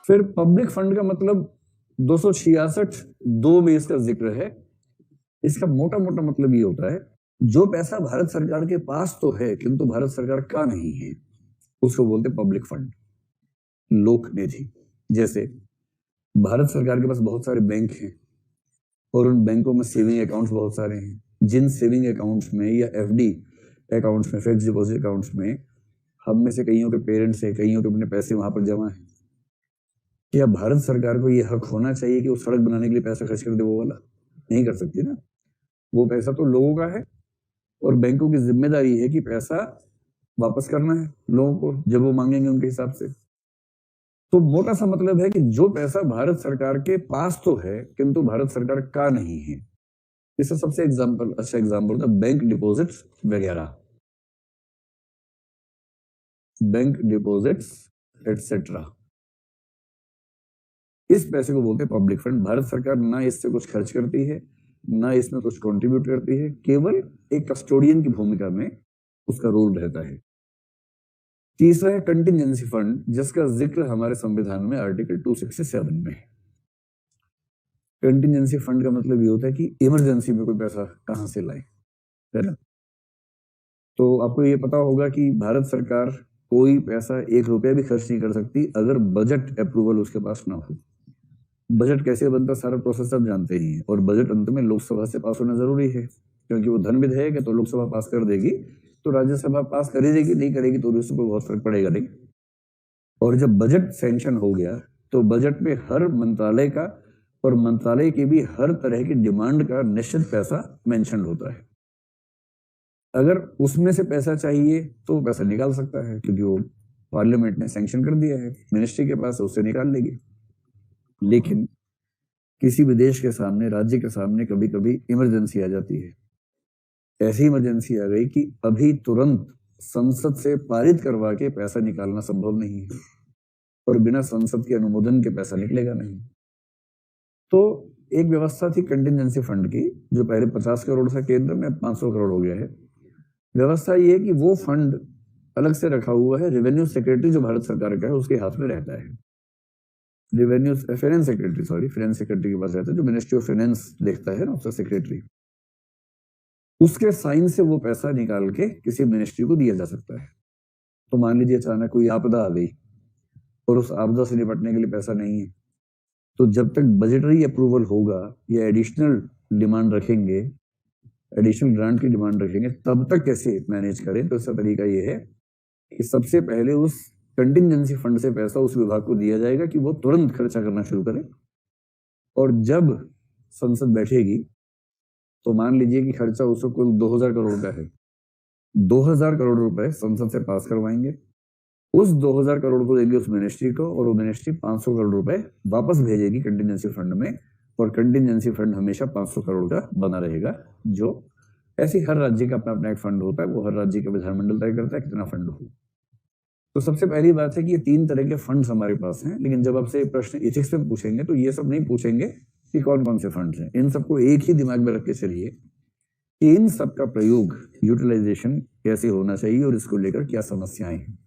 फिर public fund का मतलब 266 दो में इसका जिक्र है। इसका मोटा मोटा मतलब ये होता है, जो पैसा भारत सरकार के पास तो है किंतु भारत सरकार का नहीं है, उसको बोलते पब्लिक फंड, लोक निधि। जैसे भारत सरकार के पास बहुत सारे बैंक हैं और उन बैंकों में सेविंग अकाउंट्स बहुत सारे हैं, जिन सेविंग अकाउंट्स में या एफडी अकाउंट्स में, फिक्स डिपॉजिट अकाउंट्स में हम में से कईयों के पेरेंट्स हैं, कईयों के अपने पैसे वहां पर जमा हैं। क्या भारत सरकार को यह हक होना चाहिए कि वो सड़क बनाने के लिए पैसा खर्च कर दे? वो वाला नहीं कर सकती ना। वो पैसा तो लोगों का है और बैंकों की जिम्मेदारी है कि पैसा वापस करना है लोगों को जब वो मांगेंगे उनके हिसाब से। तो मोटा सा मतलब है कि जो पैसा भारत सरकार के पास तो है किंतु भारत सरकार का नहीं है। इसका सबसे अच्छा एग्जाम्पल होता है बैंक डिपॉजिट्स वगैरह, बैंक डिपॉजिट्स एटसेट्रा। इस पैसे को बोलते हैं पब्लिक फंड। भारत सरकार ना इससे कुछ खर्च करती है, ना इसमें कुछ कंट्रीब्यूट करती है, केवल एक कस्टोडियन की भूमिका में उसका रोल रहता है। तीसरा है कंटिजेंसी फंड, जिसका जिक्र हमारे संविधान में आर्टिकल 267 में है। कंटिजेंसी फंड का मतलब ये होता है कि इमरजेंसी में कोई पैसा कहां से लाए, है ना। तो आपको ये पता होगा कि भारत सरकार कोई पैसा 1 रुपया भी खर्च नहीं कर सकती अगर बजट अप्रूवल उसके पास ना हो। बजट कैसे बनता, सारा प्रोसेस सब जानते ही हैं, और बजट अंत में लोकसभा से पास होना जरूरी है, क्योंकि वो धन विधेयक है। तो लोकसभा पास कर देगी तो राज्यसभा पास कर देगी, नहीं करेगी तो उससे कोई बहुत फर्क पड़ेगा नहीं। और जब बजट सैंक्शन हो गया तो बजट में हर मंत्रालय का और मंत्रालय की भी हर तरह की डिमांड का निश्चित पैसा मेंशन होता है। अगर उसमें से पैसा चाहिए तो पैसा निकाल सकता है, क्योंकि वो पार्लियामेंट ने सैंक्शन कर दिया है, मिनिस्ट्री के पास उससे निकाल लेगी। लेकिन किसी भी देश के सामने, राज्य के सामने कभी कभी इमरजेंसी आ जाती है। ऐसी इमरजेंसी आ गई कि अभी तुरंत संसद से पारित करवा के पैसा निकालना संभव नहीं है, और बिना संसद के अनुमोदन के पैसा निकलेगा नहीं। तो एक व्यवस्था थी कंटिजेंसी फंड की, जो पहले 50 करोड़ था केंद्र में, 500 करोड़ हो गया है। व्यवस्था ये है कि वो फंड अलग से रखा हुआ है, रेवेन्यू सेक्रेटरी जो भारत सरकार का है उसके हाथ में रहता है। Revenue finance secretary, finance secretary के पास रहता है, जो मिनिस्ट्री ऑफ फाइनेंस देखता है ना, उसका सेक्रेटरी। उसके साइन से वो पैसा निकाल के किसी मिनिस्ट्री को दिया जा सकता है। तो मान लीजिए अचानक कोई आपदा आ गई और उस आपदा से निपटने के लिए पैसा नहीं है, तो जब तक बजटरी अप्रूवल होगा या एडिशनल डिमांड रखेंगे, एडिशनल ग्रांट की डिमांड रखेंगे, तब तक कैसे मैनेज करें। तो इसका तरीका ये है कि सबसे पहले उस कंटिजेंसी फंड से पैसा उस विभाग को दिया जाएगा कि वो तुरंत खर्चा करना शुरू करे, और जब संसद बैठेगी तो मान लीजिए कि खर्चा उसको कुल 2000 करोड़ का है, 2000 करोड़ रुपए संसद से पास करवाएंगे, उस 2000 करोड़ को देंगे उस मिनिस्ट्री को, और वो मिनिस्ट्री 500 करोड़ रुपए वापस भेजेगी कंटिजेंसी फंड में, और कंटिजेंसी फंड हमेशा 500 करोड़ का बना रहेगा। जो ऐसे हर राज्य का अपना अपना एक फंड होता है, वो हर राज्य का विधानमंडल तय करता है कितना फंड हो। तो सबसे पहली बात है कि ये 3 तरह के फंड्स हमारे पास हैं, लेकिन जब आपसे प्रश्न इथिक्स में पूछेंगे तो ये सब नहीं पूछेंगे कि कौन कौन से फंड्स हैं। इन सबको एक ही दिमाग में रख के चलिए कि इन सब का प्रयोग, यूटिलाइजेशन कैसे होना चाहिए और इसको लेकर क्या समस्याएं हैं।